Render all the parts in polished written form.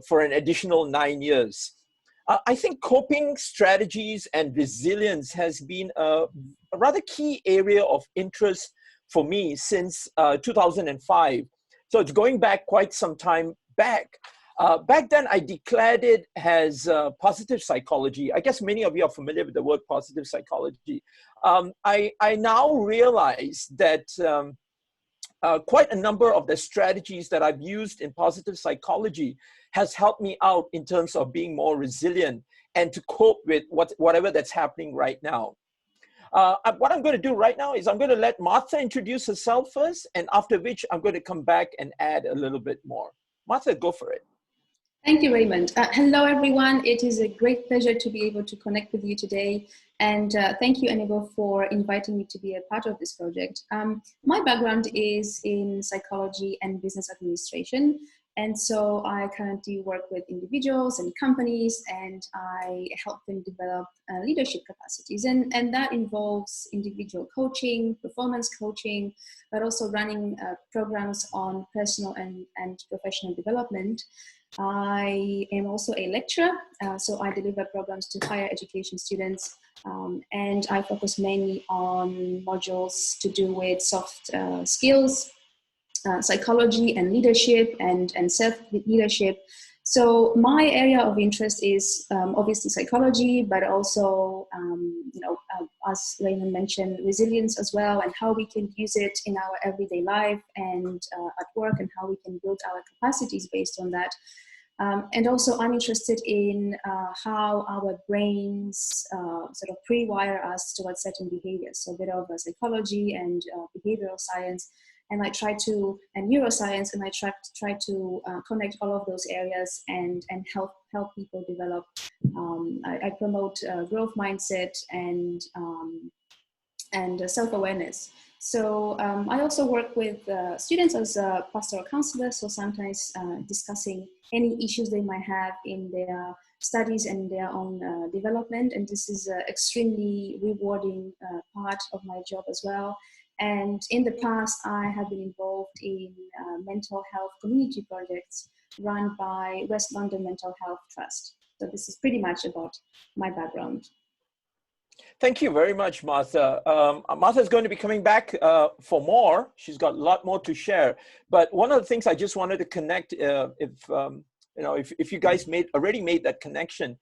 for an additional 9 years. I think coping strategies and resilience has been a rather key area of interest for me since 2005. So it's going back quite some time back. Back then, I declared it as positive psychology. I guess many of you are familiar with the word positive psychology. I now realize that quite a number of the strategies that I've used in positive psychology has helped me out in terms of being more resilient and to cope with whatever that's happening right now. What I'm going to do right now is I'm going to let Martha introduce herself first, and after which I'm going to come back and add a little bit more. Martha, go for it. Thank you, Raymond. Hello, everyone. It is a great pleasure to be able to connect with you today. And thank you, Enible, for inviting me to be a part of this project. My background is in psychology and business administration. And so I currently work with individuals and companies, and I help them develop leadership capacities. And that involves individual coaching, performance coaching, but also running programs on personal and professional development. I am also a lecturer, so I deliver programs to higher education students, and I focus mainly on modules to do with soft skills, psychology and leadership and self-leadership. So my area of interest is obviously psychology, but also, as Raymond mentioned, resilience as well, and how we can use it in our everyday life and at work, and how we can build our capacities based on that. And also I'm interested in how our brains sort of pre-wire us towards certain behaviors. So a bit of psychology and behavioral science, and and neuroscience, and I try to connect all of those areas and help people develop. I promote growth mindset and self-awareness. So I also work with students as a pastoral counselor, so sometimes discussing any issues they might have in their studies and their own development. And this is an extremely rewarding part of my job as well. And in the past, I have been involved in mental health community projects run by West London Mental Health Trust. So this is pretty much about my background. Thank you very much, Martha. Martha is going to be coming back for more. She's got a lot more to share. But one of the things I just wanted to connect, if you guys already made that connection,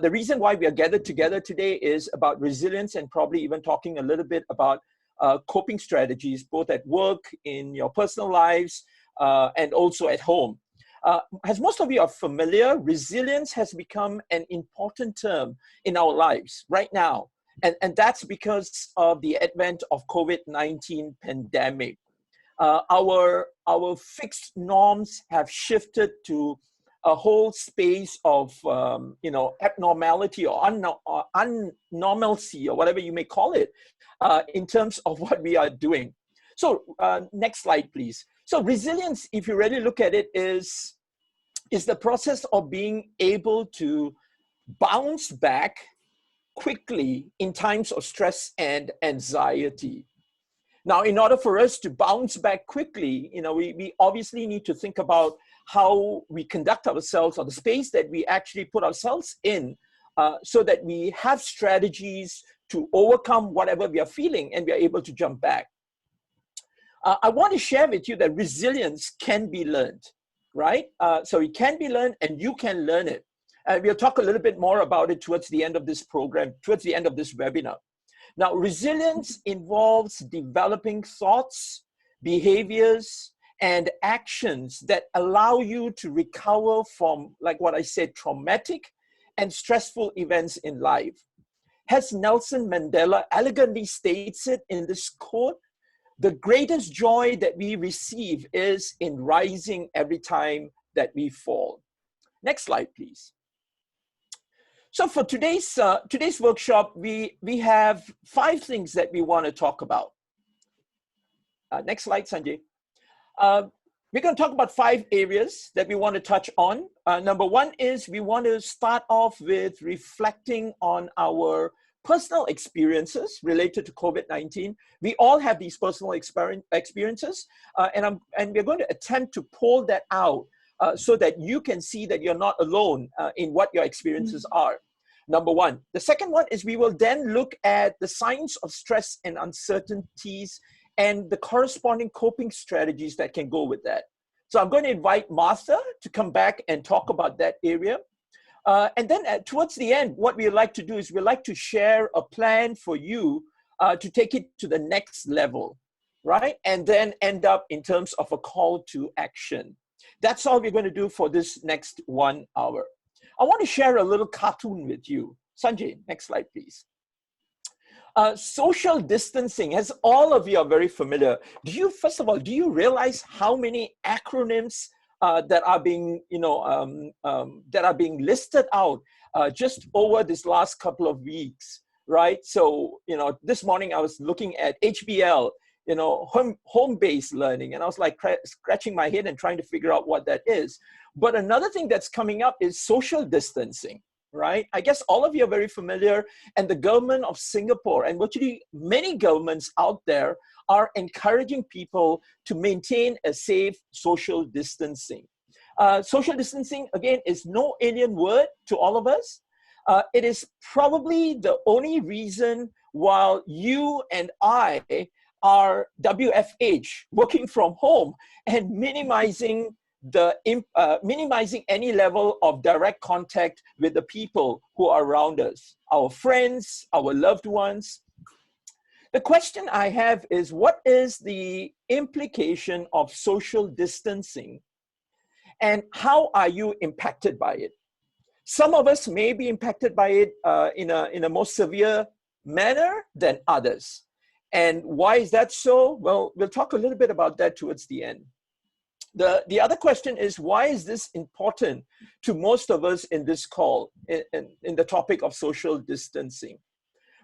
the reason why we are gathered together today is about resilience, and probably even talking a little bit about coping strategies, both at work, in your personal lives, and also at home. As most of you are familiar, resilience has become an important term in our lives right now. And that's because of the advent of COVID-19 pandemic. Our fixed norms have shifted to a whole space of abnormality or unnormalcy, or whatever you may call it, in terms of what we are doing. So next slide, please. So resilience, if you really look at it, is the process of being able to bounce back quickly in times of stress and anxiety. Now, in order for us to bounce back quickly, we obviously need to think about how we conduct ourselves, or the space that we actually put ourselves in, so that we have strategies to overcome whatever we are feeling and we are able to jump back. I want to share with you that resilience can be learned, right? So it can be learned, and you can learn it. We'll talk a little bit more about it towards the end of this program, towards the end of this webinar. Now, resilience involves developing thoughts, behaviors, and actions that allow you to recover from, like what I said, traumatic and stressful events in life. As Nelson Mandela elegantly states it in this quote, the greatest joy that we receive is in rising every time that we fall. Next slide, please. So for today's workshop, we have 5 things that we want to talk about. Next slide, Sanjay. We're going to talk about 5 areas that we want to touch on. Number 1 is we want to start off with reflecting on our personal experiences related to COVID-19. We all have these personal experiences, and we're going to attempt to pull that out so that you can see that you're not alone in what your experiences are. Number one. The second one is we will then look at the signs of stress and uncertainties and the corresponding coping strategies that can go with that. So I'm going to invite Martha to come back and talk about that area. And then towards the end, what we like to do is we like to share a plan for you to take it to the next level, right? And then end up in terms of a call to action. That's all we're going to do for this next 1 hour. I want to share a little cartoon with you. Sanjay, next slide, please. Social distancing, as all of you are very familiar. First of all, do you realize how many acronyms that are being, that are being listed out just over this last couple of weeks, right? So, this morning I was looking at HBL, home-based learning, and I was like scratching my head and trying to figure out what that is. But another thing that's coming up is social distancing, right? I guess all of you are very familiar, and the government of Singapore and virtually many governments out there are encouraging people to maintain a safe social distancing. Social distancing, again, is no alien word to all of us. It is probably the only reason while you and I are WFH, working from home, and minimizing any level of direct contact with the people who are around us, our friends, our loved ones. The question I have is, what is the implication of social distancing, and how are you impacted by it? Some of us may be impacted by it in a more severe manner than others. And why is that so? Well, we'll talk a little bit about that towards the end. The other question is, why is this important to most of us in this call, in the topic of social distancing?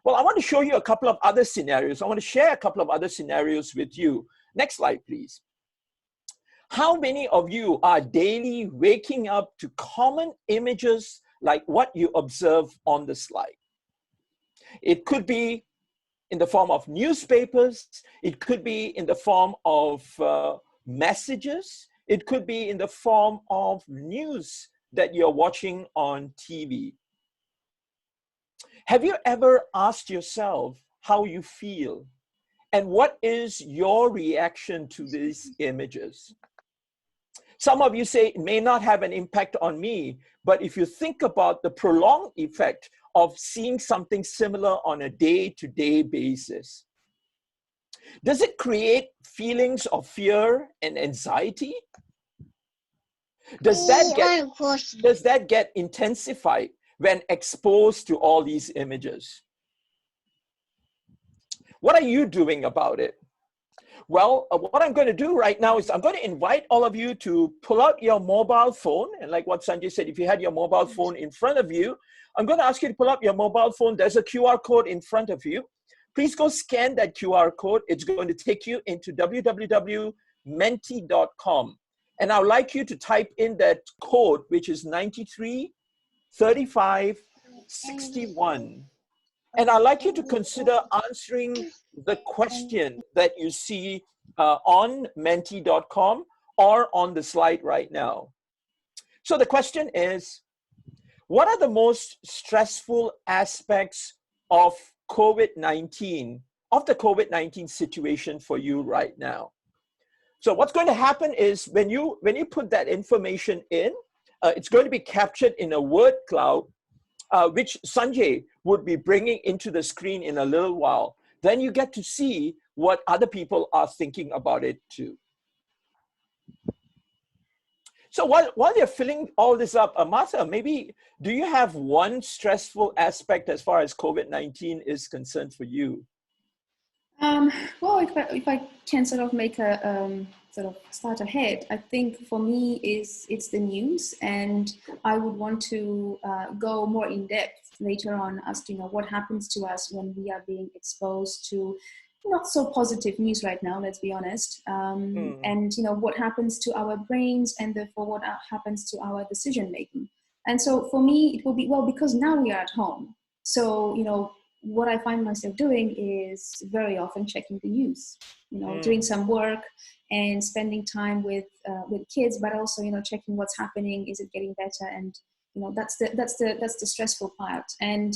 Well, I want to show you a couple of other scenarios. I want to share a couple of other scenarios with you. Next slide, please. How many of you are daily waking up to common images like what you observe on the slide? It could be in the form of newspapers. It could be in the form of messages. It could be in the form of news that you're watching on TV. Have you ever asked yourself how you feel and what is your reaction to these images? Some of you say it may not have an impact on me, but if you think about the prolonged effect of seeing something similar on a day-to-day basis, does it create feelings of fear and anxiety? Does that get intensified when exposed to all these images? What are you doing about it? Well, what I'm going to do right now is I'm going to invite all of you to pull out your mobile phone. And like what Sanjay said, if you had your mobile phone in front of you, I'm going to ask you to pull up your mobile phone. There's a QR code in front of you. Please go scan that QR code. It's going to take you into www.menti.com. And I'd like you to type in that code, which is 933561. And I'd like you to consider answering the question that you see on menti.com or on the slide right now. So the question is, what are the most stressful aspects of COVID-19, of the COVID-19 situation for you right now? So what's going to happen is when you put that information in, it's going to be captured in a word cloud, which Sanjay would be bringing into the screen in a little while. Then you get to see what other people are thinking about it too. So while you're filling all this up, Martha, maybe do you have one stressful aspect as far as COVID-19 is concerned for you? Well, if I can sort of make a sort of start ahead, I think for me it's the news, and I would want to go more in depth later on as to what happens to us when we are being exposed to not so positive news right now. Let's be honest, and what happens to our brains, and therefore what happens to our decision making. And so for me, it will be, well, because now we are at home, so what I find myself doing is very often checking the news, doing some work and spending time with kids, but also, checking what's happening. Is it getting better? And, that's the stressful part. And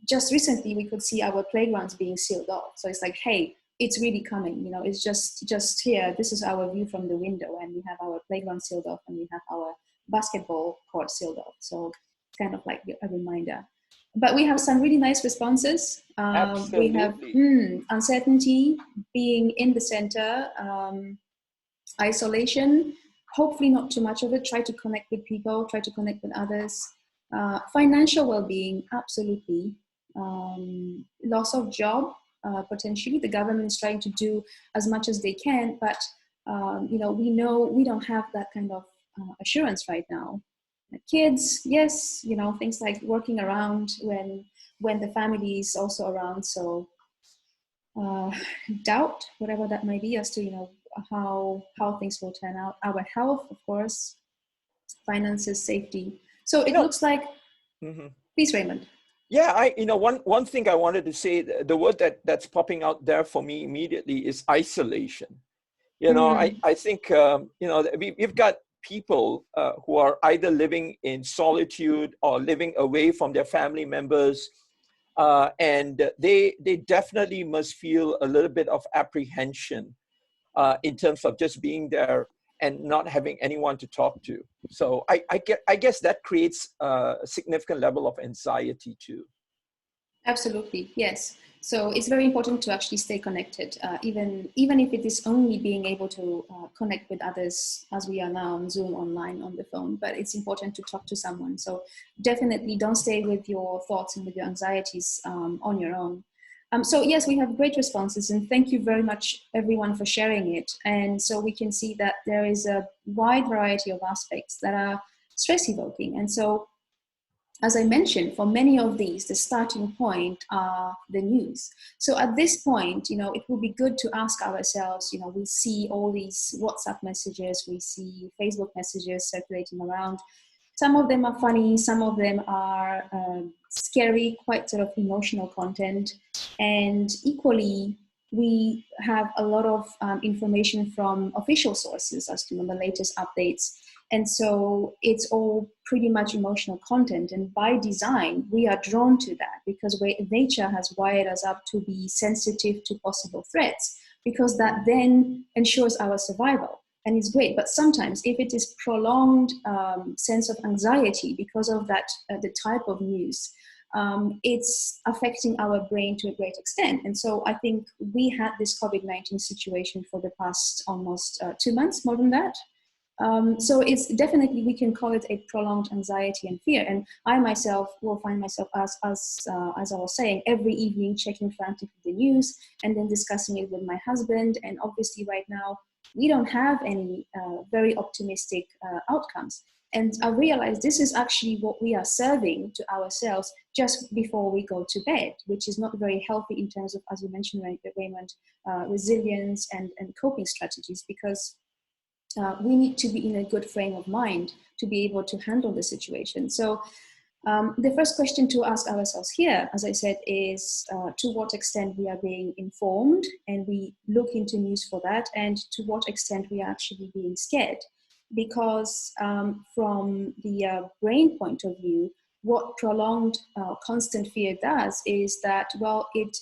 just recently we could see our playgrounds being sealed off. So it's like, hey, it's really coming, it's just here. This is our view from the window, and we have our playground sealed off, and we have our basketball court sealed off. So it's kind of like a reminder. But we have some really nice responses. We have uncertainty being in the center, isolation, hopefully not too much of it. Try to connect with people, try to connect with others. Financial well-being, absolutely. Loss of job, potentially. The government is trying to do as much as they can, but we know we don't have that kind of assurance right now. Kids, yes, things like working around when the family is also around. So doubt, whatever that might be, as to how things will turn out. Our health, of course, finances, safety. So it looks like. Please, Raymond. Yeah, one thing I wanted to say, the word that's popping out there for me immediately is isolation. I think we've got people who are either living in solitude or living away from their family members, and they definitely must feel a little bit of apprehension in terms of just being there and not having anyone to talk to. So I guess that creates a significant level of anxiety too. Absolutely, yes. So it's very important to actually stay connected, even if it is only being able to connect with others as we are now on Zoom, online, on the phone. But it's important to talk to someone. So definitely don't stay with your thoughts and with your anxieties on your own. So yes, we have great responses, and thank you very much everyone for sharing it. And so we can see that there is a wide variety of aspects that are stress evoking. And so, as I mentioned, for many of these, the starting point are the news. So at this point, it will be good to ask ourselves, we see all these WhatsApp messages, we see Facebook messages circulating around. Some of them are funny, some of them are scary, quite sort of emotional content. And equally, we have a lot of information from official sources as to the latest updates. And so it's all pretty much emotional content. And by design, we are drawn to that because nature has wired us up to be sensitive to possible threats, because that then ensures our survival. And it's great. But sometimes if it is prolonged sense of anxiety because of that, the type of news, it's affecting our brain to a great extent. And so I think we had this COVID-19 situation for the past almost 2 months, more than that. So it's definitely, we can call it a prolonged anxiety and fear. And I myself will find myself, as I was saying, every evening checking frantically the news and then discussing it with my husband. And obviously right now, we don't have any very optimistic outcomes. And I realized this is actually what we are serving to ourselves just before we go to bed, which is not very healthy in terms of, as you mentioned, Raymond, resilience and coping strategies, because we need to be in a good frame of mind to be able to handle the situation. So the first question to ask ourselves here, as I said, is to what extent we are being informed, and we look into news for that, and to what extent we are actually being scared. Because from the brain point of view, what prolonged constant fear does is that, well, it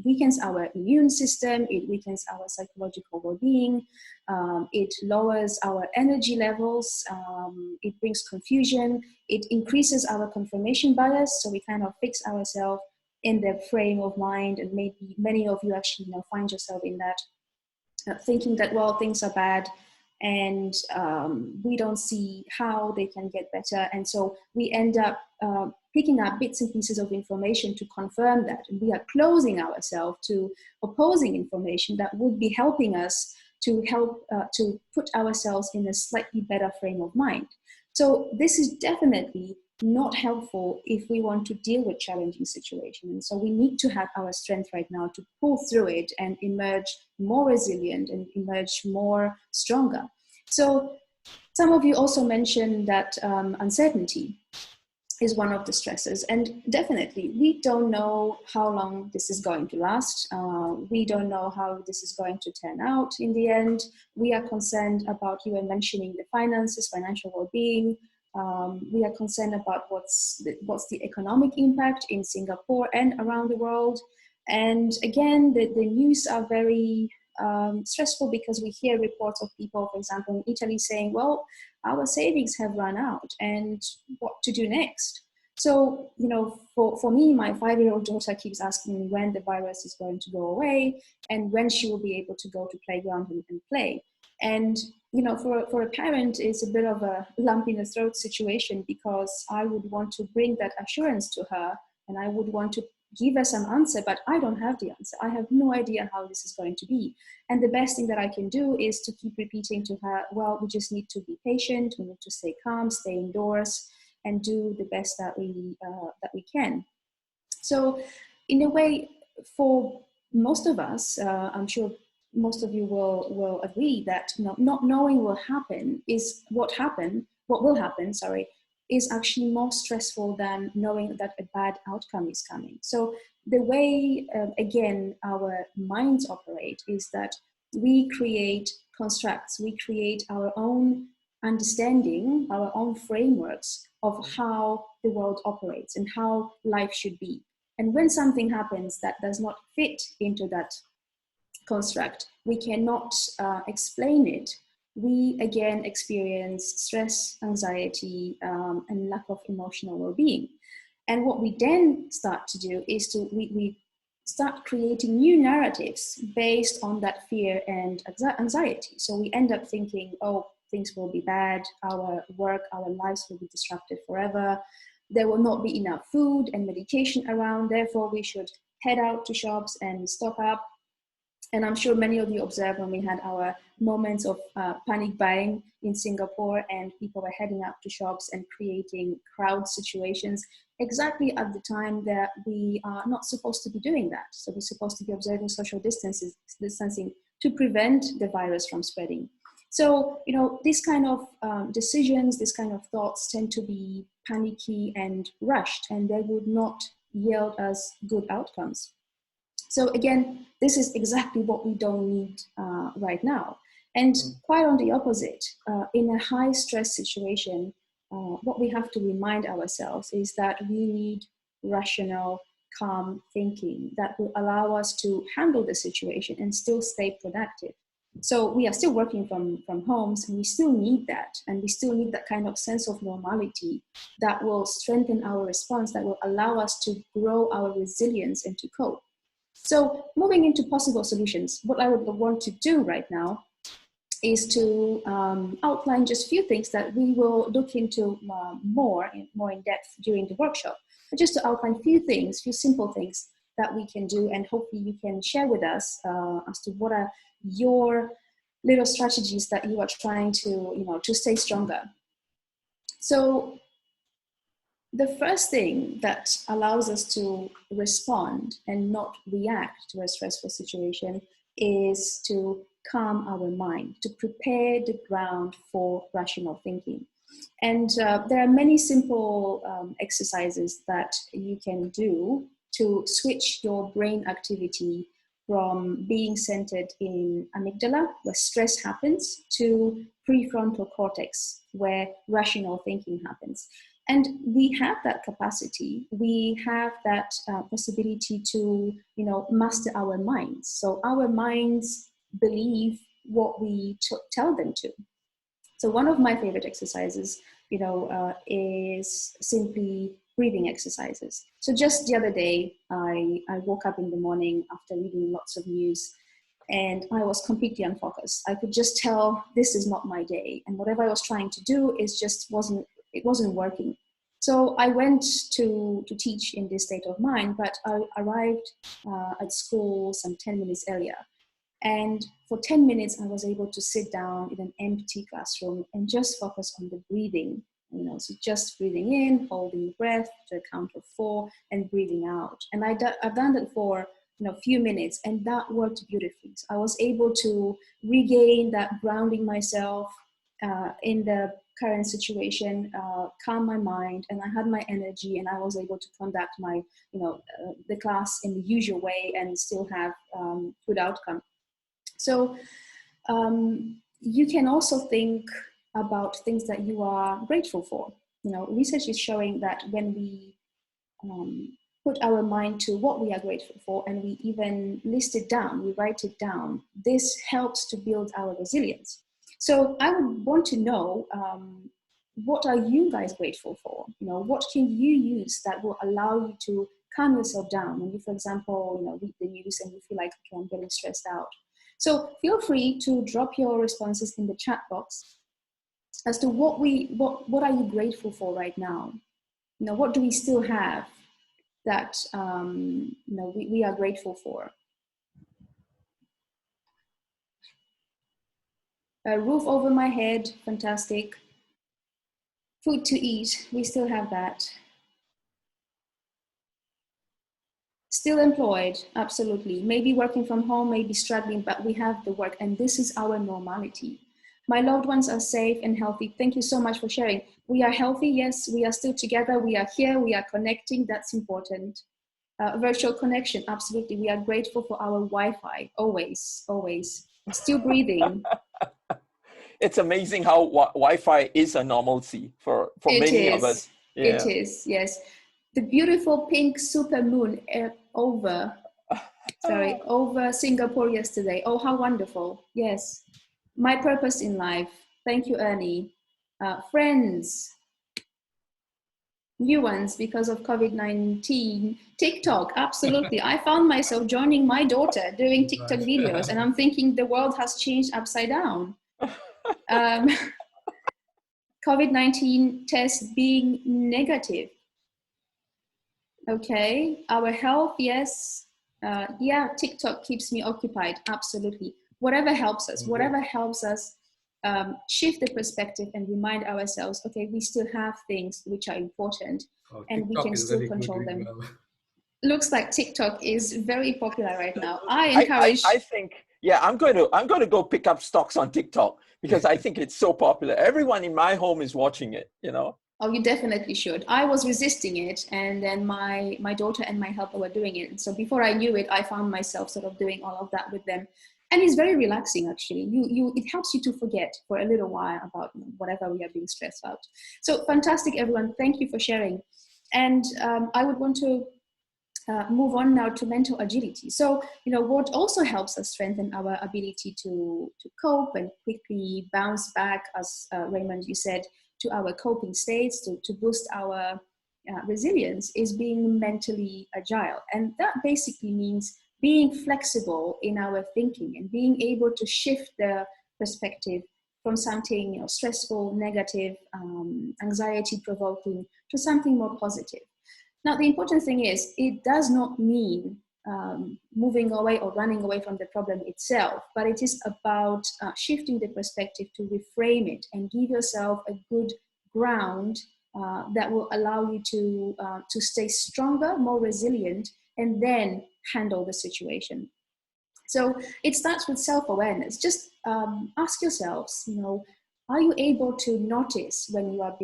weakens our immune system, it weakens our psychological well-being, it lowers our energy levels, it brings confusion, it increases our confirmation bias, so we kind of fix ourselves in the frame of mind, and maybe many of you actually find yourself in that, thinking that, well, things are bad, and we don't see how they can get better. And so we end up picking up bits and pieces of information to confirm that. And we are closing ourselves to opposing information that would be helping us to put ourselves in a slightly better frame of mind. So this is definitely not helpful if we want to deal with challenging situations. And so we need to have our strength right now to pull through it and emerge more resilient and emerge more stronger. So some of you also mentioned that uncertainty. is one of the stresses. And definitely, we don't know how long this is going to last. We don't know how this is going to turn out in the end. We are concerned about, you were mentioning the finances, financial well-being. We are concerned about what's the economic impact in Singapore and around the world. And again, the news are very stressful, because we hear reports of people, for example, in Italy saying, well, our savings have run out and what to do next. So, you know, for me, my 5-year-old daughter keeps asking me when the virus is going to go away and when she will be able to go to playground and play. And, you know, for a parent, it's a bit of a lump in the throat situation, because I would want to bring that assurance to her and I would want to give her some answer, but I don't have the answer. I have no idea how this is going to be. And the best thing that I can do is to keep repeating to her, well, we just need to be patient, we need to stay calm, stay indoors, and do the best that we can. So in a way, for most of us, I'm sure most of you will agree that, you know, not knowing what will happen, is actually more stressful than knowing that a bad outcome is coming. So the way, again, our minds operate is that we create constructs, we create our own understanding, our own frameworks of how the world operates and how life should be. And when something happens that does not fit into that construct, we cannot explain it, we again experience stress, anxiety, and lack of emotional well-being. And what we then start to do is we start creating new narratives based on that fear and anxiety. So we end up thinking, oh, things will be bad, our work, our lives will be disrupted forever, there will not be enough food and medication around, therefore we should head out to shops and stock up. And I'm sure many of you observed when we had our moments of panic buying in Singapore and people were heading out to shops and creating crowd situations exactly at the time that we are not supposed to be doing that. So we're supposed to be observing social distancing to prevent the virus from spreading. So, you know, these kind of decisions, these kind of thoughts tend to be panicky and rushed, and they would not yield us good outcomes. So again, this is exactly what we don't need right now. And quite on the opposite, in a high stress situation, what we have to remind ourselves is that we need rational, calm thinking that will allow us to handle the situation and still stay productive. So we are still working from homes, and we still need that. And we still need that kind of sense of normality that will strengthen our response, that will allow us to grow our resilience and to cope. So moving into possible solutions, what I would want to do right now is to outline just a few things that we will look into more in depth during the workshop. But just to outline a few things, few simple things that we can do, and hopefully you can share with us as to what are your little strategies that you are trying to, you know, to stay stronger. So the first thing that allows us to respond and not react to a stressful situation is to calm our mind, to prepare the ground for rational thinking. And there are many simple exercises that you can do to switch your brain activity from being centered in amygdala, where stress happens, to prefrontal cortex, where rational thinking happens. And we have that capacity. We have that possibility to, you know, master our minds. So our minds believe what we tell them to. So one of my favorite exercises, you know, is simply breathing exercises. So just the other day, I woke up in the morning after reading lots of news, and I was completely unfocused. I could just tell this is not my day, and whatever I was trying to do is just wasn't working. So I went to teach in this state of mind, but I arrived at school some 10 minutes earlier. And for 10 minutes, I was able to sit down in an empty classroom and just focus on the breathing. You know, so just breathing in, holding the breath to a count of 4, and breathing out. And I've done that for, you know, a few minutes, and that worked beautifully. So I was able to regain that grounding myself, in the current situation, calm my mind, and I had my energy, and I was able to conduct my, the class in the usual way and still have good outcome. So you can also think about things that you are grateful for. Research is showing that when we put our mind to what we are grateful for, and we even list it down, we write it down, this helps to build our resilience. So I would want to know, what are you guys grateful for? What can you use that will allow you to calm yourself down when you, for example, read the news and you feel like, okay, I'm getting stressed out. So feel free to drop your responses in the chat box as to what are you grateful for right now? What do we still have that we are grateful for? A roof over my head, fantastic. Food to eat, we still have that. Still employed, absolutely. Maybe working from home, maybe struggling, but we have the work, and this is our normality. My loved ones are safe and healthy. Thank you so much for sharing. We are healthy, yes, we are still together, we are here, we are connecting, that's important. Virtual connection, absolutely. We are grateful for our Wi-Fi, always, always. Still breathing. It's amazing how Wi-Fi is a normalcy for many of us. Yeah. It is, yes. The beautiful pink super moon over Singapore yesterday. Oh, how wonderful. Yes. My purpose in life. Thank you, Ernie. Friends. New ones because of COVID-19. TikTok, absolutely. I found myself joining my daughter doing TikTok videos, and I'm thinking the world has changed upside down. COVID-19 test being negative. Okay, our health, yes. Yeah, TikTok keeps me occupied, absolutely. Whatever helps us, shift the perspective and remind ourselves, okay, we still have things which are important, and we can still control them. Looks like TikTok is very popular right now. I think, yeah, I'm going to go pick up stocks on TikTok because I think it's so popular. Everyone in my home is watching it, Oh, you definitely should. I was resisting it, and then my daughter and my helper were doing it. So before I knew it, I found myself sort of doing all of that with them. And it's very relaxing, actually. It helps you to forget for a little while about whatever we are being stressed out. So fantastic, everyone. Thank you for sharing. And I would want to move on now to mental agility. So, what also helps us strengthen our ability to cope and quickly bounce back, as Raymond, you said, to our coping states, to boost our resilience, is being mentally agile. And that basically means being flexible in our thinking and being able to shift the perspective from something stressful, negative, anxiety-provoking, to something more positive. Now, the important thing is, it does not mean moving away or running away from the problem itself, but it is about shifting the perspective to reframe it and give yourself a good ground that will allow you to stay stronger, more resilient, and then handle the situation. So it starts with self-awareness. Just ask yourselves, are you able to notice when you are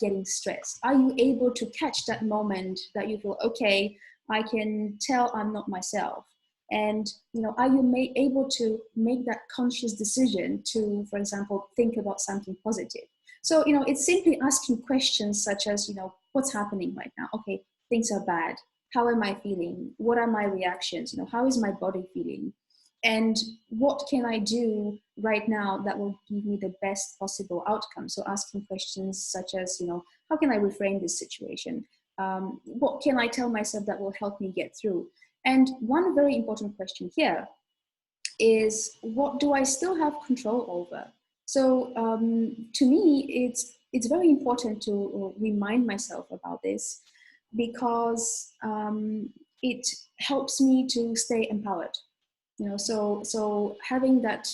getting stressed? Are you able to catch that moment that you feel, okay, I can tell I'm not myself? And are you able to make that conscious decision to, for example, think about something positive? So it's simply asking questions such as, what's happening right now? Okay, things are bad. How am I feeling? What are my reactions? How is my body feeling? And what can I do right now that will give me the best possible outcome? So asking questions such as, how can I reframe this situation? What can I tell myself that will help me get through? And one very important question here is, what do I still have control over? So to me, it's very important to remind myself about this, because it helps me to stay empowered. So having that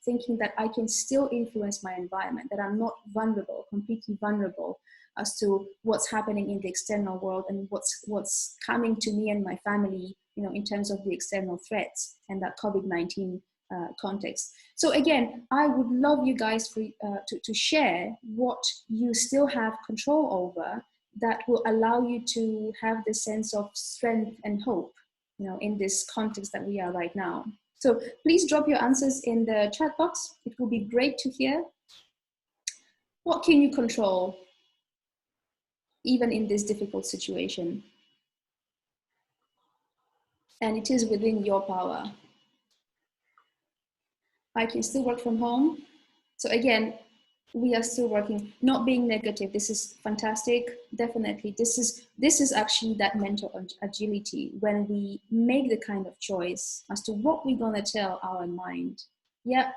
thinking that I can still influence my environment, that I'm not vulnerable, completely vulnerable as to what's happening in the external world and what's coming to me and my family, in terms of the external threats, and that COVID-19 context. So again, I would love you guys to share what you still have control over that will allow you to have the sense of strength and hope, in this context that we are right now. So please drop your answers in the chat box. It will be great to hear. What can you control even in this difficult situation? And it is within your power. I can still work from home. So again, we are still working, not being negative. This is fantastic. Definitely. This is actually that mental agility when we make the kind of choice as to what we're going to tell our mind. Yeah,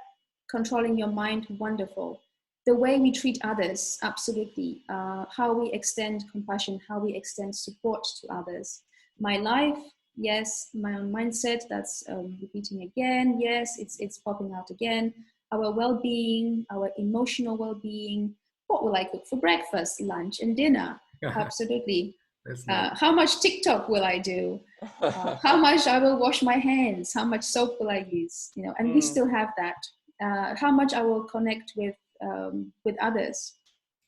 controlling your mind, wonderful. The way we treat others, absolutely. How we extend compassion, how we extend support to others. My life, yes. My own mindset, that's repeating again. Yes, it's popping out again. Our well-being, our emotional well-being. What will I cook for breakfast, lunch, and dinner? Absolutely. Nice. How much TikTok will I do? How much I will wash my hands? How much soap will I use? And we still have that. How much I will connect with others.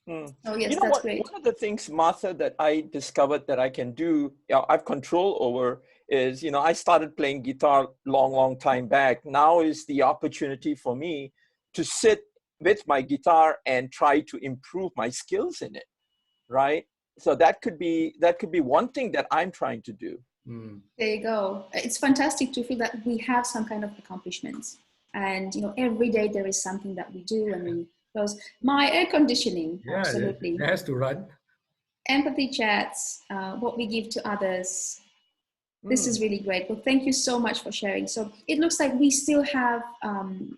Oh yes, that's great. One of the things, Martha, that I discovered that I can do, I've control over is, I started playing guitar long time back. Now is the opportunity for me to sit with my guitar and try to improve my skills in it, right? So that could be one thing that I'm trying to do. There you go. It's fantastic to feel that we have some kind of accomplishments, and every day there is something that we do, and because my air conditioning, absolutely, it has to run. Empathy chats, what we give to others. This is really great. Well, thank you so much for sharing. So it looks like we still have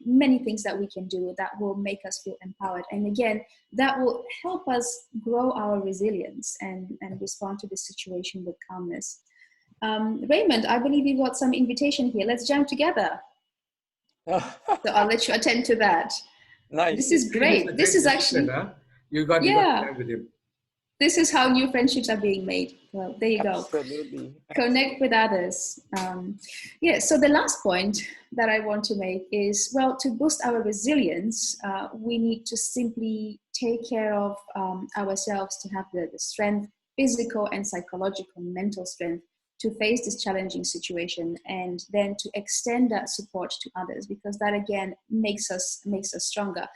many things that we can do that will make us feel empowered. And again, that will help us grow our resilience and respond to the situation with calmness. Raymond, I believe you've got some invitation here. Let's jam together. So I'll let you attend to that. Nice. This is great. This is actually, you got to share with him. This is how new friendships are being made. Well, there you go. Absolutely. Connect with others. So the last point that I want to make is, well, to boost our resilience, we need to simply take care of ourselves, to have the strength, physical and psychological, mental strength to face this challenging situation, and then to extend that support to others, because that again makes us stronger.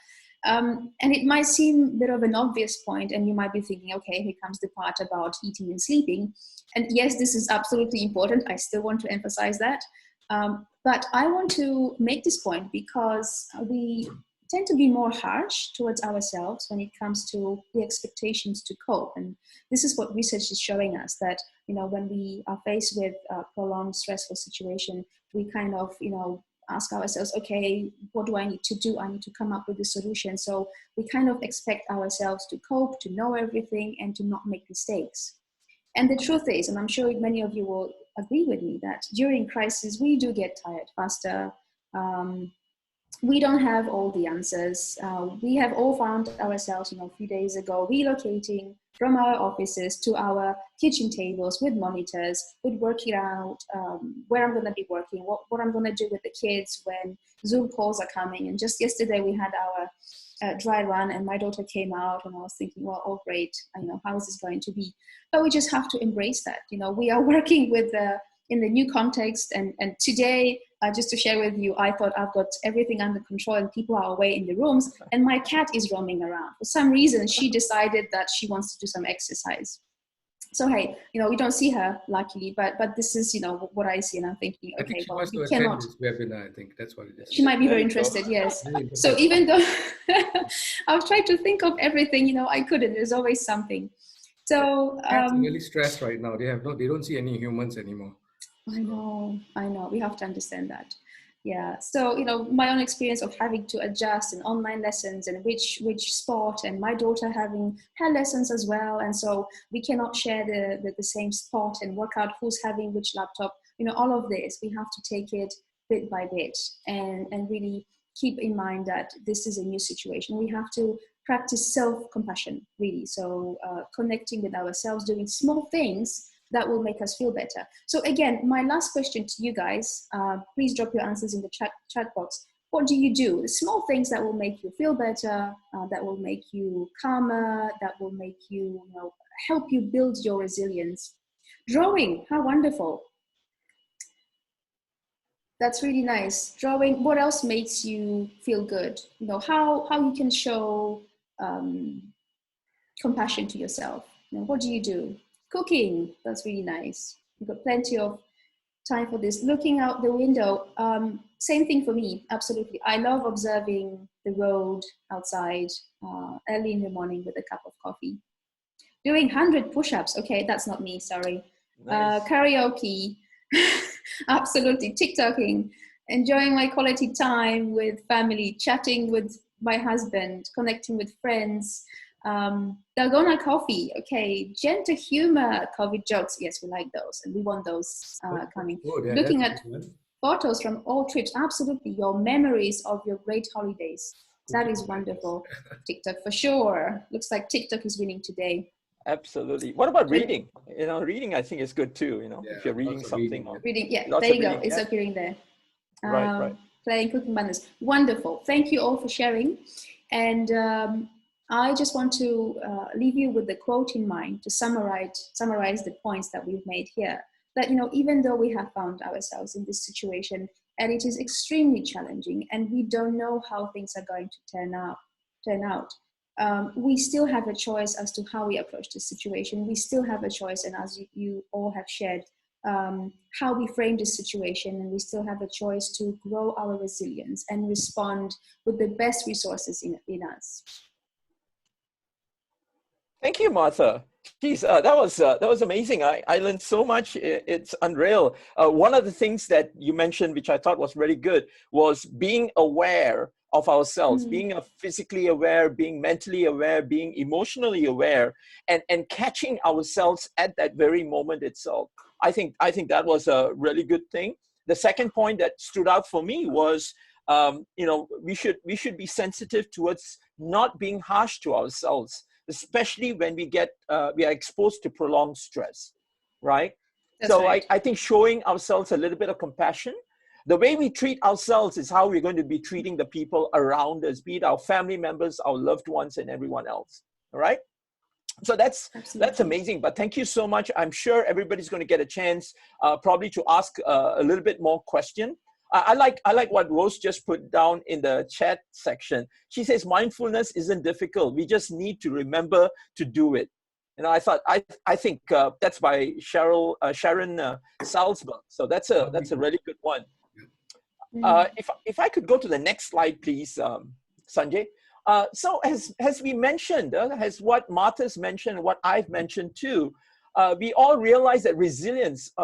And it might seem a bit of an obvious point, and you might be thinking, okay, here comes the part about eating and sleeping. And yes, this is absolutely important. I still want to emphasize that. But I want to make this point because we tend to be more harsh towards ourselves when it comes to the expectations to cope. And this is what research is showing us, that, when we are faced with a prolonged stressful situation, we kind of, ask ourselves, okay, what do I need to do? I need to come up with a solution. So we kind of expect ourselves to cope, to know everything, and to not make mistakes. And the truth is, and I'm sure many of you will agree with me, that during crisis, we do get tired faster. We don't have all the answers. We have all found ourselves, a few days ago, relocating from our offices to our kitchen tables with monitors, with working out where I'm going to be working, what I'm going to do with the kids when Zoom calls are coming. And just yesterday we had our dry run, and my daughter came out, and I was thinking, well, oh great, how is this going to be? But we just have to embrace that. We are working with in the new context, and today, just to share with you, I thought I've got everything under control and people are away in the rooms, and my cat is roaming around. For some reason, she decided that she wants to do some exercise. So hey, we don't see her, luckily, but this is, what I see, and I'm thinking, okay, she wants to cannot. This webinar, I think that's what it is. She might be very interested, yes. So even though I've tried to think of everything, I couldn't. There's always something. So cats are really stressed right now. They don't see any humans anymore. I know. We have to understand that. Yeah. So, my own experience of having to adjust in online lessons and which sport, and my daughter having her lessons as well. And so we cannot share the same sport and work out who's having which laptop, all of this, we have to take it bit by bit and really keep in mind that this is a new situation. We have to practice self-compassion, really. So connecting with ourselves, doing small things that will make us feel better. So again, my last question to you guys, please drop your answers in the chat box. What do you do? The small things that will make you feel better, that will make you calmer, that will make you, help you build your resilience. Drawing, how wonderful. That's really nice. Drawing, what else makes you feel good? How you can show compassion to yourself. What do you do? Cooking, that's really nice. You've got plenty of time for this. Looking out the window, same thing for me, absolutely. I love observing the road outside early in the morning with a cup of coffee. Doing 100 push-ups, okay, that's not me, sorry. Nice. Karaoke, absolutely. TikToking, enjoying my quality time with family, chatting with my husband, connecting with friends. Dalgona coffee, okay. Gentle humor, COVID jokes, yes, we like those, and we want those coming. Yeah, looking at photos from all trips, absolutely. Your memories of your great holidays, that is wonderful. TikTok for sure. Looks like TikTok is winning today. Absolutely. What about reading? Reading I think is good too. Yeah, if you're reading something. Reading, yeah. There you go. It's appearing there. Right. Playing cooking banners. Wonderful. Thank you all for sharing. And I just want to leave you with the quote in mind to summarize the points that we've made here. That even though we have found ourselves in this situation and it is extremely challenging and we don't know how things are going to turn out. We still have a choice as to how we approach the situation. We still have a choice, and as you all have shared, how we frame the situation, and we still have a choice to grow our resilience and respond with the best resources in us. Thank you, Martha. Geez, that was amazing. I learned so much. It's unreal. One of the things that you mentioned, which I thought was really good, was being aware of ourselves, being physically aware, being mentally aware, being emotionally aware, and catching ourselves at that very moment itself. I think that was a really good thing. The second point that stood out for me was, we should be sensitive towards not being harsh to ourselves, especially when we are exposed to prolonged stress, right? Right. I think showing ourselves a little bit of compassion. The way we treat ourselves is how we're going to be treating the people around us, be it our family members, our loved ones, and everyone else. All right. So that's amazing. But thank you so much. I'm sure everybody's going to get a chance probably to ask a little bit more question. I like what Rose just put down in the chat section. She says mindfulness isn't difficult. We just need to remember to do it. I think that's by Sharon Salzberg. So that's a really good one. If I could go to the next slide, please, Sanjay. So as we mentioned, as what Martha's mentioned, what I've mentioned too, we all realize that resilience, we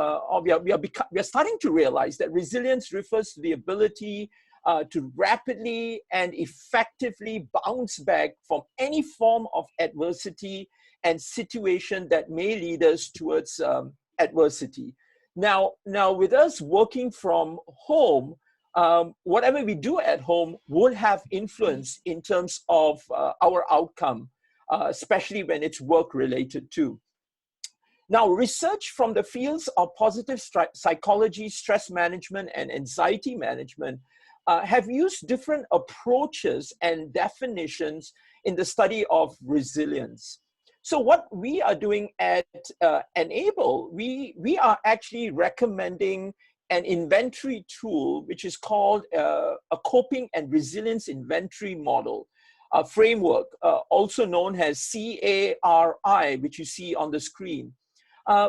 are starting to realize that resilience refers to the ability to rapidly and effectively bounce back from any form of adversity and situation that may lead us towards adversity. Now, with us working from home, whatever we do at home will have influence in terms of our outcome, especially when it's work related too. Now, research from the fields of positive psychology, stress management, and anxiety management have used different approaches and definitions in the study of resilience. So what we are doing at Enible, we are actually recommending an inventory tool, which is called a coping and resilience inventory model, a framework, also known as CARI, which you see on the screen,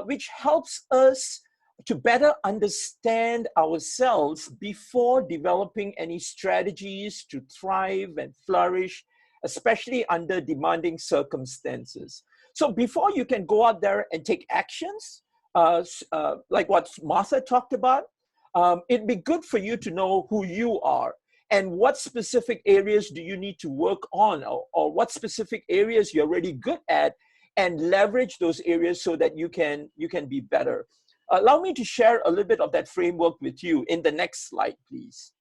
which helps us to better understand ourselves before developing any strategies to thrive and flourish, especially under demanding circumstances. So before you can go out there and take actions, like what Martha talked about, it'd be good for you to know who you are and what specific areas do you need to work on, or what specific areas you're really good at, and leverage those areas so that you can be better. Allow me to share a little bit of that framework with you in the next slide, please.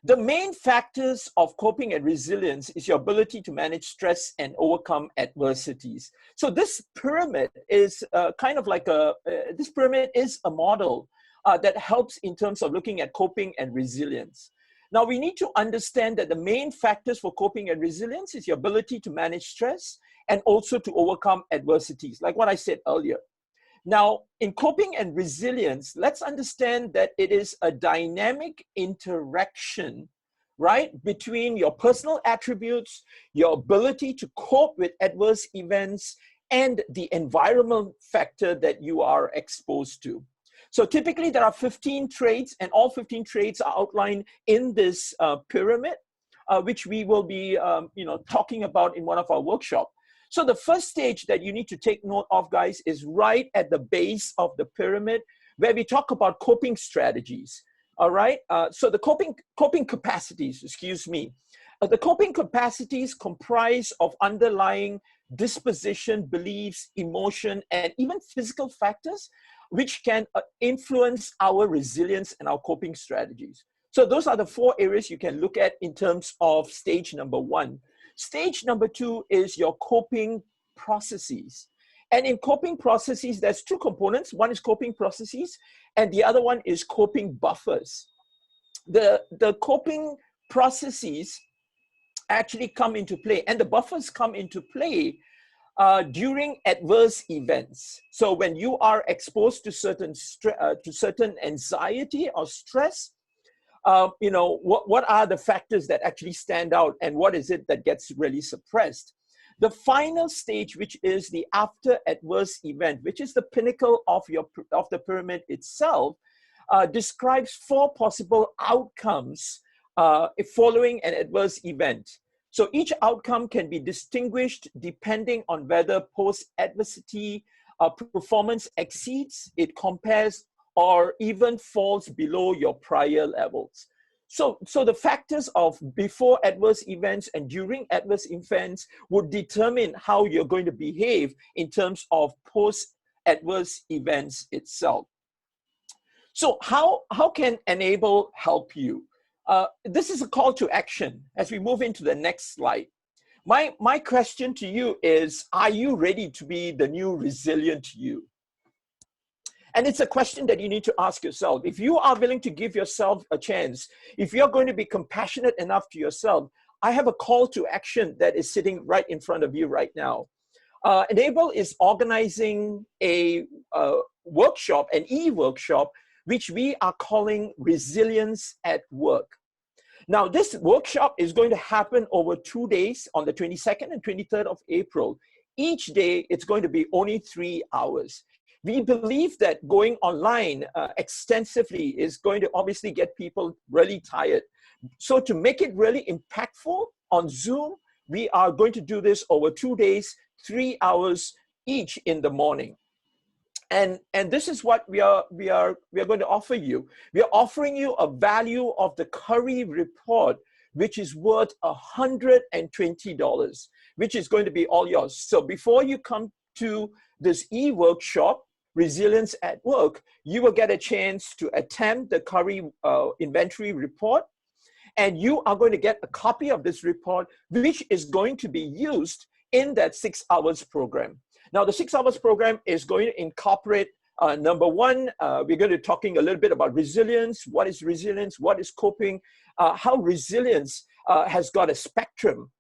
The main factors of coping and resilience is your ability to manage stress and overcome adversities. So this pyramid is this pyramid is a model that helps in terms of looking at coping and resilience. Now we need to understand that the main factors for coping and resilience is your ability to manage stress and also to overcome adversities, like what I said earlier. Now, in coping and resilience, let's understand that it is a dynamic interaction, right, between your personal attributes, your ability to cope with adverse events, and the environmental factor that you are exposed to. So typically there are 15 traits, and all 15 traits are outlined in this pyramid, which we will be talking about in one of our workshops. So the first stage that you need to take note of, guys, is right at the base of the pyramid, where we talk about coping strategies. All right. So the coping capacities, excuse me. The coping capacities comprise of underlying disposition, beliefs, emotion, and even physical factors, which can influence our resilience and our coping strategies. So those are the 4 areas you can look at in terms of stage number 1. Stage number 2 is your coping processes. And in coping processes, there's 2 components. One is coping processes, and the other one is coping buffers. The coping processes actually come into play, and the buffers come into play during adverse events. So when you are exposed to certain anxiety or stress, what are the factors that actually stand out, and what is it that gets really suppressed? The final stage, which is the after adverse event, which is the pinnacle of the pyramid itself, describes 4 possible outcomes following an adverse event. So each outcome can be distinguished depending on whether post-adversity performance exceeds, it compares, or even falls below your prior levels. So the factors of before adverse events and during adverse events would determine how you're going to behave in terms of post-adverse events itself. So how can Enible help you? This is a call to action as we move into the next slide. My question to you is, are you ready to be the new resilient you? And it's a question that you need to ask yourself. If you are willing to give yourself a chance, if you're going to be compassionate enough to yourself, I have a call to action that is sitting right in front of you right now. Enible is organizing a workshop, an e-workshop, which we are calling Resilience at Work. Now, this workshop is going to happen over 2 days on the 22nd and 23rd of April. Each day, it's going to be only 3 hours. We believe that going online extensively is going to obviously get people really tired. So to make it really impactful on Zoom, we are going to do this over 2 days, 3 hours each in the morning. And this is what we are going to offer you. We are offering you a value of the Curry report, which is worth $120, which is going to be all yours. So before you come to this e-workshop, Resilience at Work, you will get a chance to attempt the Curry inventory report, and you are going to get a copy of this report, which is going to be used in that 6 hours program. Now, the 6 hours program is going to incorporate, number one, we're going to be talking a little bit about resilience. What is resilience? What is coping? How resilience has got a spectrum.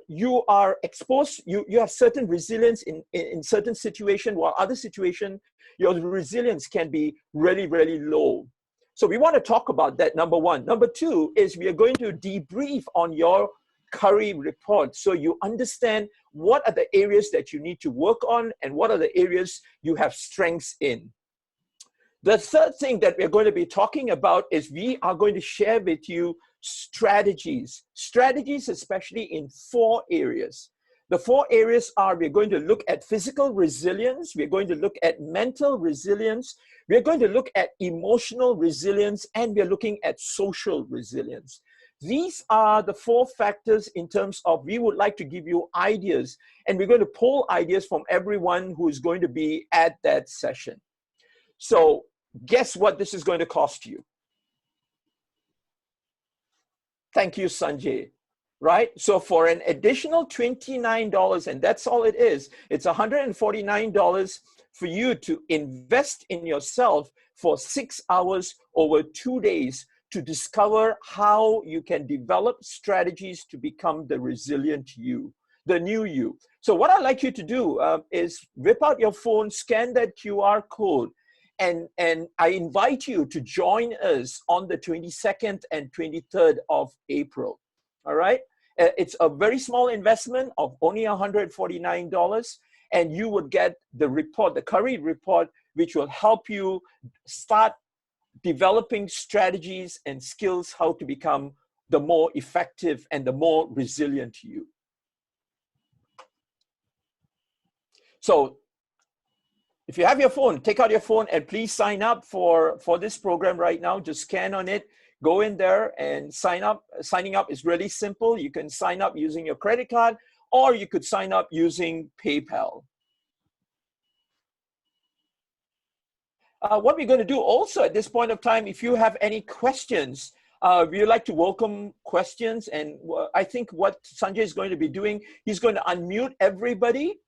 You are exposed, you have certain resilience in certain situations, while other situations, your resilience can be really, really low. So we want to talk about that, number one. Number two is we are going to debrief on your Curry report, so you understand what are the areas that you need to work on and what are the areas you have strengths in. The third thing that we're going to be talking about is we are going to share with you strategies especially in 4 areas. The 4 areas are, we're going to look at physical resilience, we're going to look at mental resilience, we're going to look at emotional resilience, and we're looking at social resilience. These are the 4 factors in terms of we would like to give you ideas, and we're going to pull ideas from everyone who is going to be at that session. So guess what this is going to cost you? Thank you, Sanjay. Right? So for an additional $29, and that's all it is, it's $149 for you to invest in yourself for 6 hours over 2 days to discover how you can develop strategies to become the resilient you, the new you. So what I'd like you to do is whip out your phone, scan that QR code, and I invite you to join us on the 22nd and 23rd of April. All right? It's a very small investment of only $149, and you would get the report, the curry report, which will help you start developing strategies and skills how to become the more effective and the more resilient you. So if you have your phone, take out your phone and please sign up for this program right now. Just scan on it, go in there and sign up. Signing up is really simple. You can sign up using your credit card, or you could sign up using PayPal. What we're going to do also at this point of time, if you have any questions, we would like to welcome questions. And I think what Sanjay is going to be doing, he's going to unmute everybody.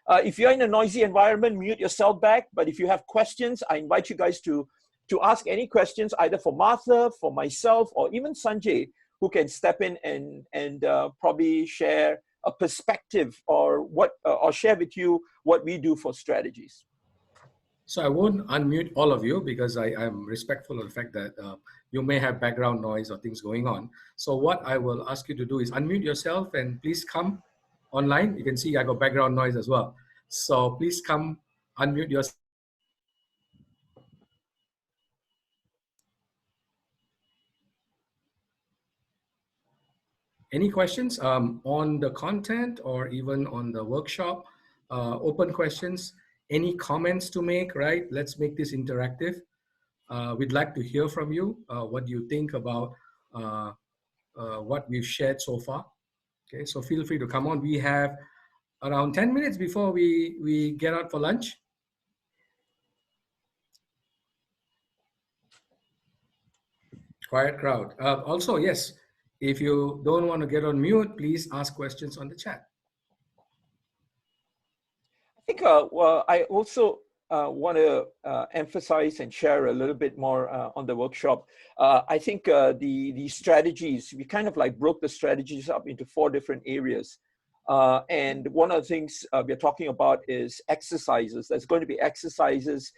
If you're in a noisy environment, mute yourself back. But if you have questions, I invite you guys to ask any questions, either for Martha, for myself, or even Sanjay, who can step in and probably share a perspective or share with you what we do for strategies. So I won't unmute all of you because I'm respectful of the fact that you may have background noise or things going on. So what I will ask you to do is unmute yourself and please come online. You can see I got background noise as well. So please come unmute yourself. Any questions on the content or even on the workshop? Open questions, any comments to make, right? Let's make this interactive. We'd like to hear from you. What do you think about what we've shared so far? Okay, so feel free to come on. We have around 10 minutes before we get out for lunch. Quiet crowd. Also, yes, if you don't want to get on mute, please ask questions on the chat. I think well, I also want to emphasize and share a little bit more on the workshop. I think the strategies, we kind of like broke the strategies up into 4 different areas. And one of the things we're talking about is exercises. There's going to be exercises,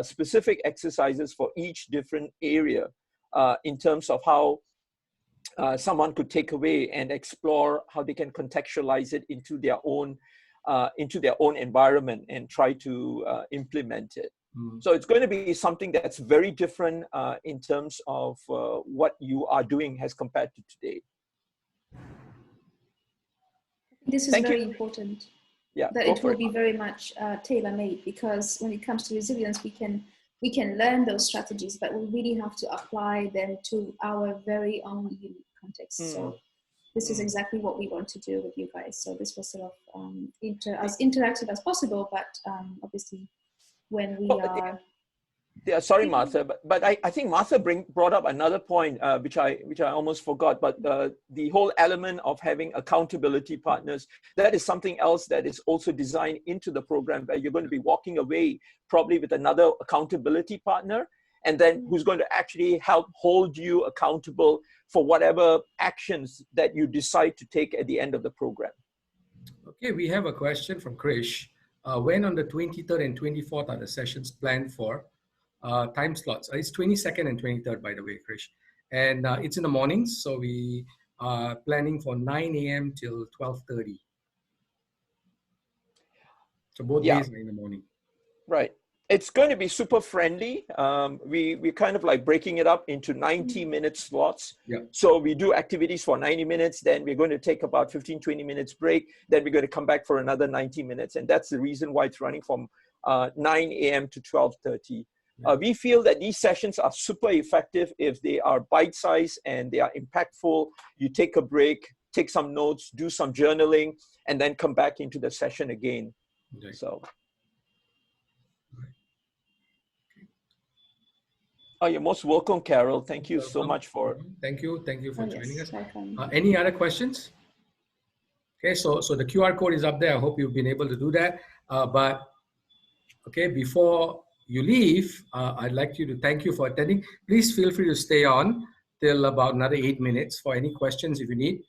specific exercises for each different area in terms of how someone could take away and explore how they can contextualize it into their own environment and try to implement it. So it's going to be something that's very different in terms of what you are doing as compared to today. This is very important. Yeah, that it will be very much tailor-made, because when it comes to resilience, we can learn those strategies, but we really have to apply them to our very own unique context. So this is exactly what we want to do with you guys. So this was sort of as interactive as possible, but obviously when we are... Yeah, sorry, Martha, but I think Martha brought up another point, which I almost forgot, but the whole element of having accountability partners, that is something else that is also designed into the program, where you're going to be walking away probably with another accountability partner, and then who's going to actually help hold you accountable for whatever actions that you decide to take at the end of the program. Okay, we have a question from Krish. When on the 23rd and 24th are the sessions planned for? Time slots. It's 22nd and 23rd, by the way, Krish. And it's in the mornings, so we are planning for 9 a.m. till 12:30. So both days are in the morning. Right. It's going to be super friendly. We're kind of like breaking it up into 90-minute slots. Yeah. So we do activities for 90 minutes, then we're going to take about 15, 20 minutes break, then we're going to come back for another 90 minutes. And that's the reason why it's running from 9 a.m. to 12:30. We feel that these sessions are super effective if they are bite-sized and they are impactful. You take a break, take some notes, do some journaling, and then come back into the session again. Okay. So. Oh, you're most welcome, Carol. Thank you so much for. Thank you for Oh, joining yes, us. welcome. Any other questions? Okay, so the QR code is up there. I hope you've been able to do that. But okay, before you leave, I'd like you to thank you for attending. Please feel free to stay on till about another 8 minutes for any questions if you need.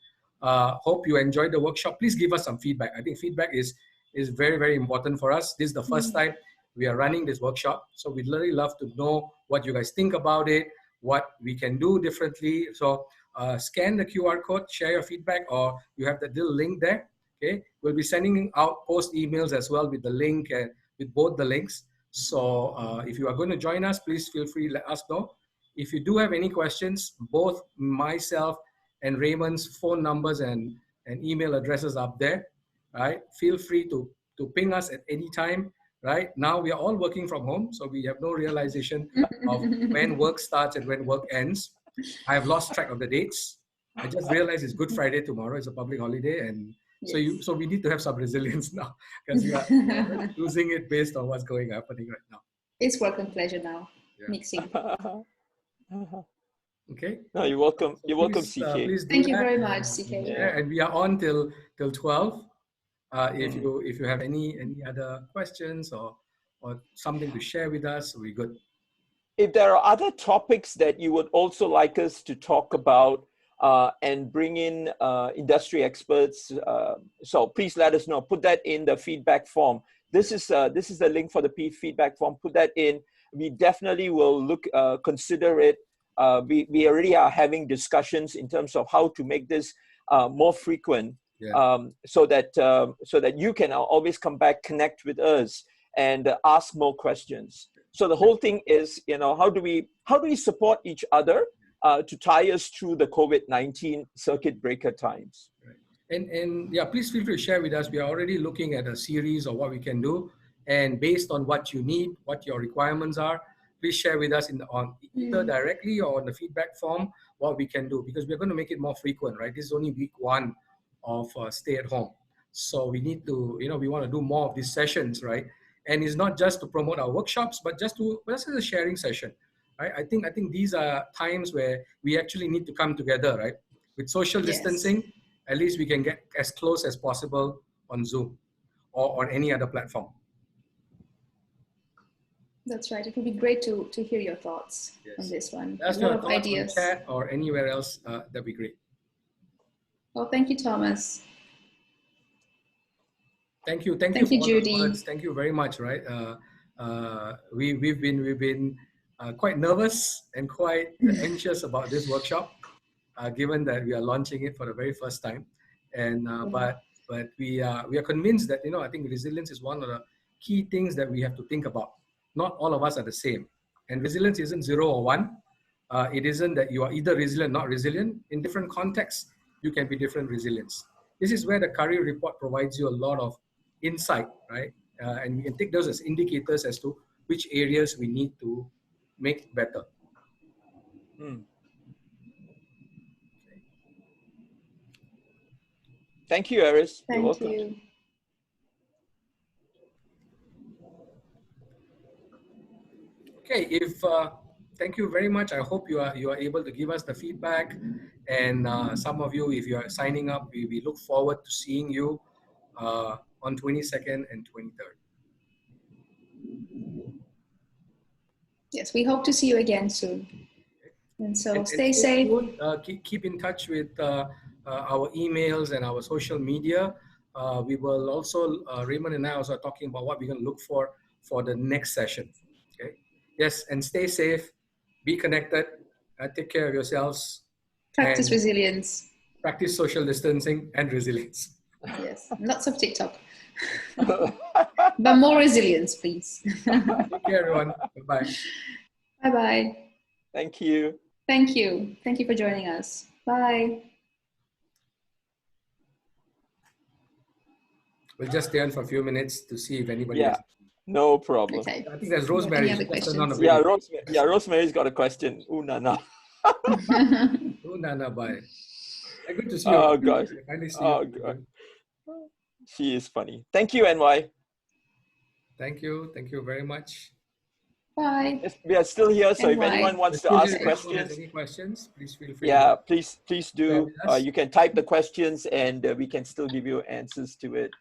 Hope you enjoyed the workshop. Please give us some feedback. I think feedback is very, very important for us. This is the first time we are running this workshop. So we'd really love to know what you guys think about it, what we can do differently. So scan the QR code, share your feedback, or you have the little link there. Okay, we'll be sending out post emails as well with the link and with both the links. So if you are going to join us, please feel free to let us know. If you do have any questions, both myself and Raymond's phone numbers and email addresses up there, right? Feel free to ping us at any time, right? Now we are all working from home, so we have no realization of when work starts and when work ends. I have lost track of the dates. I just realized it's Good Friday tomorrow. It's a public holiday, and Yes. so we need to have some resilience now because we are losing it based on what's happening right now. It's work and pleasure now, Yeah. mixing. Okay. No, you're welcome. So You're welcome, please, CK. please do Thank you that. very much, And, CK. yeah, and we are on till 12. If Mm. you have any other questions or something to share with us, we're good. If there are other topics that you would also like us to talk about and bring in industry experts, so please let us know. Put that in the feedback form. This is the link for the feedback form. Put that in. We definitely will consider it. We already are having discussions in terms of how to make this more frequent, so that you can always come back, connect with us, and ask more questions. So the whole thing is, how do we support each other to tie us through the COVID-19 circuit breaker times? And yeah, please feel free to share with us. We are already looking at a series of what we can do, and based on what you need, what your requirements are, please share with us on either directly or on the feedback form what we can do, because we're going to make it more frequent, right? This is only week 1 of stay at home, so we need to, we want to do more of these sessions, right? And it's not just to promote our workshops, but just as a sharing session, right? I think these are times where we actually need to come together, right? With social distancing, at least we can get as close as possible on Zoom or on any other platform. That's right. It would be great to hear your thoughts on this one. Let us A know lot your of thoughts ideas. on chat or anywhere else. That'd be great. Well, thank you, Thomas. Thank you for all Judy. the words. Thank you very much. Right, we've been quite nervous and quite anxious about this workshop, given that we are launching it for the very first time, and but we are convinced that I think resilience is one of the key things that we have to think about. Not all of us are the same, and resilience isn't 0 or 1. It isn't that you are either resilient or not resilient. In different contexts, you can be different resilience. This is where the career report provides you a lot of insight, right? And we can take those as indicators as to which areas we need to make better. Thank you, Aris. You're welcome. Thank you. Okay, thank you very much. I hope you are able to give us the feedback, and some of you, if you are signing up, we look forward to seeing you on 22nd and 23rd. Yes, we hope to see you again soon. And so stay safe. Keep in touch with our emails and our social media. We will also, Raymond and I also are talking about what we're going to look for the next session. Okay. Yes, and stay safe, be connected, take care of yourselves. Practice resilience. Practice social distancing and resilience. Yes, lots of TikTok. But more resilience, please. Take care, everyone. Bye-bye. Bye-bye. Thank you. Thank you. Thank you for joining us. Bye. We'll just stay on for a few minutes to see if anybody has. No problem. Okay. I think there's Rosemary. Any other questions? Rosemary's got a question. Ooh, Nana. Ooh, Nana, bye. Good to see you. Oh, gosh. Oh, God. She is funny. Thank you, NY. Thank you. Thank you very much. Bye. Yes, we are still here, so And if why? anyone wants to Still ask here. If anyone has questions, any questions, please feel free yeah, to please share do. with us. You can type the questions and we can still give you answers to it.